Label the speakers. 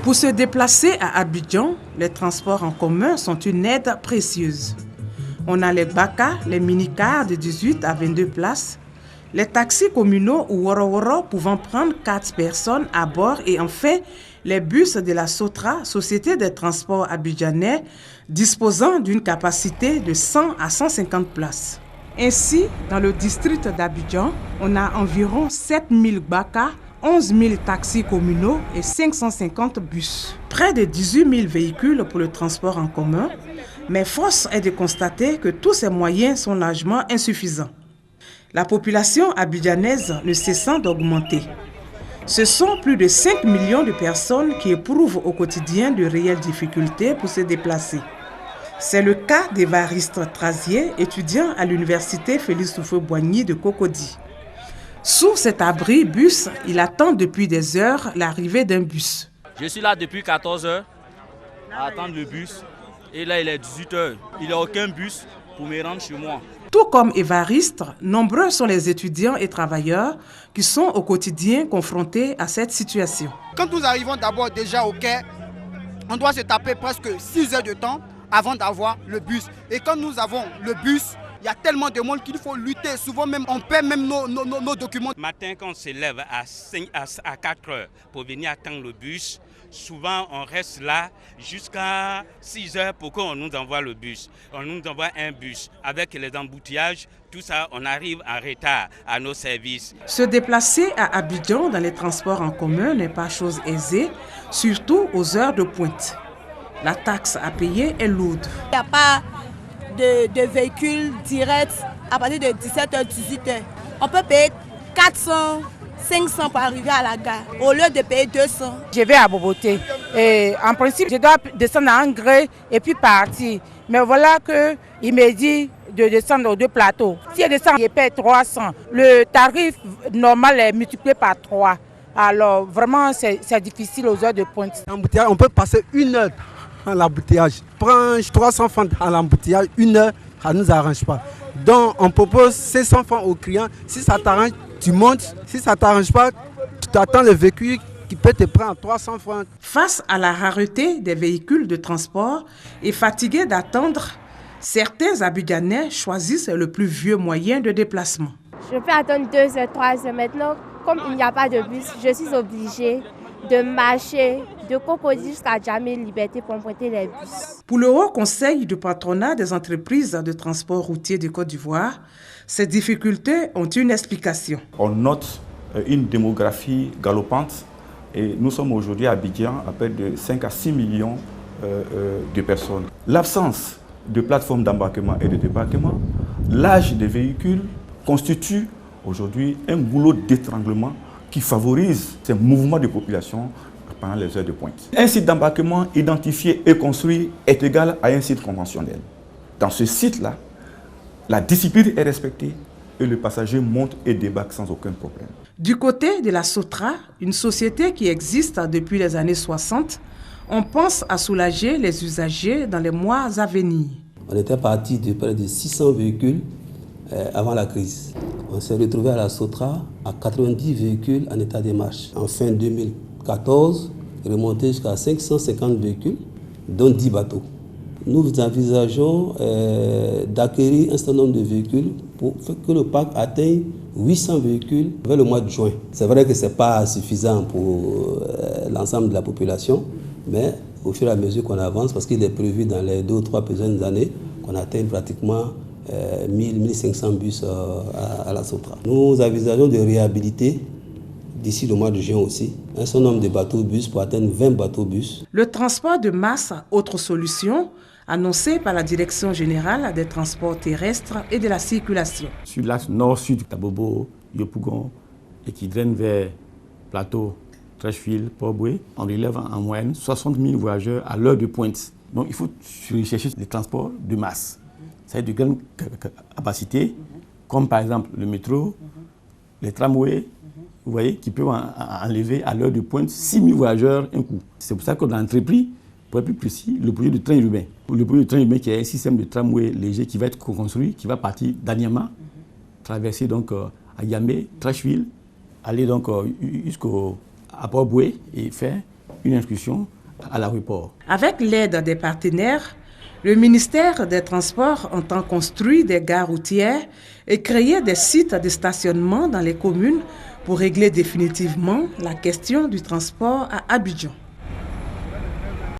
Speaker 1: Pour se déplacer à Abidjan, les transports en commun sont une aide précieuse. On a les Baka, les mini-cars de 18 à 22 places, les taxis communaux ou Woro-Woro pouvant prendre 4 personnes à bord et enfin les bus de la Sotra, Société des transports abidjanais, disposant d'une capacité de 100 à 150 places. Ainsi, dans le district d'Abidjan, on a environ 7000 Baka, 11 000 taxis communaux et 550 bus. Près de 18 000 véhicules pour le transport en commun, mais force est de constater que tous ces moyens sont largement insuffisants. La population abidjanaise ne cessant d'augmenter. Ce sont plus de 5 millions de personnes qui éprouvent au quotidien de réelles difficultés pour se déplacer. C'est le cas d'Évariste Trazier, étudiant à l'université Félix Houphouët-Boigny de Cocody. Sous cet abri bus, il attend depuis des heures l'arrivée d'un bus.
Speaker 2: Je suis là depuis 14 heures à attendre le bus et là il est 18 heures. Il n'y a aucun bus pour me rendre chez moi.
Speaker 1: Tout comme Évariste, nombreux sont les étudiants et travailleurs qui sont au quotidien confrontés à cette situation.
Speaker 3: Quand nous arrivons d'abord déjà au quai, on doit se taper presque 6 heures de temps avant d'avoir le bus. Et quand nous avons le bus, il y a tellement de monde qu'il faut lutter. Souvent même, on perd même nos documents.
Speaker 4: Matin, quand on se lève à 4 heures pour venir attendre le bus, souvent on reste là jusqu'à 6 heures pour qu'on nous envoie le bus. On nous envoie un bus. Avec les embouteillages, tout ça, on arrive en retard à nos services.
Speaker 1: Se déplacer à Abidjan dans les transports en commun n'est pas chose aisée, surtout aux heures de pointe. La taxe à payer est lourde.
Speaker 5: Il n'y a pas de véhicules directs à partir de 17h, 18h. On peut payer 400, 500 pour arriver à la gare, au lieu de payer 200.
Speaker 6: Je vais à Boboté. Et en principe, je dois descendre à Angré et puis partir. Mais voilà qu'il me dit de descendre aux 2 plateaux. Si je descends, je paie 300. Le tarif normal est multiplié par 3. Alors vraiment, c'est difficile aux heures de pointe.
Speaker 7: On peut passer 1 heure à l'embouteillage. Prends 300 francs à l'embouteillage, 1 heure, ça ne nous arrange pas. Donc on propose 600 francs aux clients. Si ça t'arrange, tu montes. Si ça ne t'arrange pas, tu t'attends le véhicule qui peut te prendre 300 francs.
Speaker 1: Face à la rareté des véhicules de transport et fatigués d'attendre, certains Abidjanais choisissent le plus vieux moyen de déplacement.
Speaker 8: Je peux attendre 2 heures, 3 heures. Maintenant, comme il n'y a pas de bus, je suis obligée de marcher de Cocody jusqu'à Djamé Liberté pour emprunter les bus.
Speaker 1: Pour le Haut Conseil du patronat des entreprises de transport routier de Côte d'Ivoire, ces difficultés ont une explication.
Speaker 9: On note une démographie galopante et nous sommes aujourd'hui à Abidjan à près de 5 à 6 millions de personnes. L'absence de plateformes d'embarquement et de débarquement, l'âge des véhicules constitue aujourd'hui un goulot d'étranglement qui favorise ces mouvements de population pendant les heures de pointe. Un site d'embarquement identifié et construit est égal à un site conventionnel. Dans ce site-là, la discipline est respectée et le passager monte et débarque sans aucun problème.
Speaker 1: Du côté de la Sotra, une société qui existe depuis les années 60, on pense à soulager les usagers dans les mois à venir.
Speaker 10: On était parti de près de 600 véhicules avant la crise. On s'est retrouvé à la Sotra à 90 véhicules en état de marche. En fin 2014, remonté jusqu'à 550 véhicules, dont 10 bateaux. Nous envisageons d'acquérir un certain nombre de véhicules pour que le parc atteigne 800 véhicules vers le mois de juin. C'est vrai que ce n'est pas suffisant pour l'ensemble de la population, mais au fur et à mesure qu'on avance, parce qu'il est prévu dans les 2 ou 3 prochaines années qu'on atteigne pratiquement 1000-1500 bus à la Sotra. Nous envisageons de réhabiliter d'ici le mois de juin aussi un certain nombre de bateaux-bus pour atteindre 20 bateaux-bus.
Speaker 1: Le transport de masse, autre solution, annoncée par la Direction générale des transports terrestres et de la circulation.
Speaker 11: Sur l'axe nord-sud, Tabobo, Yopougon, et qui draine vers Plateau, Trècheville, Port-Boué, on relève en moyenne 60 000 voyageurs à l'heure de pointe. Donc il faut rechercher des transports de masse. C'est de grande capacité, comme par exemple le métro, les tramways, vous voyez, qui peuvent enlever à l'heure de pointe 6 000 voyageurs un coup. C'est pour ça qu'on a entrepris, pour être plus précis, le projet de train urbain. Le projet de train urbain qui est un système de tramway léger qui va être co-construit, qui va partir d'Anyama, traverser donc Ayamé, Trècheville, aller donc jusqu'à Port-Boué et faire une inscription à l'aéroport.
Speaker 1: Avec l'aide des partenaires, le ministère des Transports entend construire des gares routières et créer des sites de stationnement dans les communes pour régler définitivement la question du transport à Abidjan.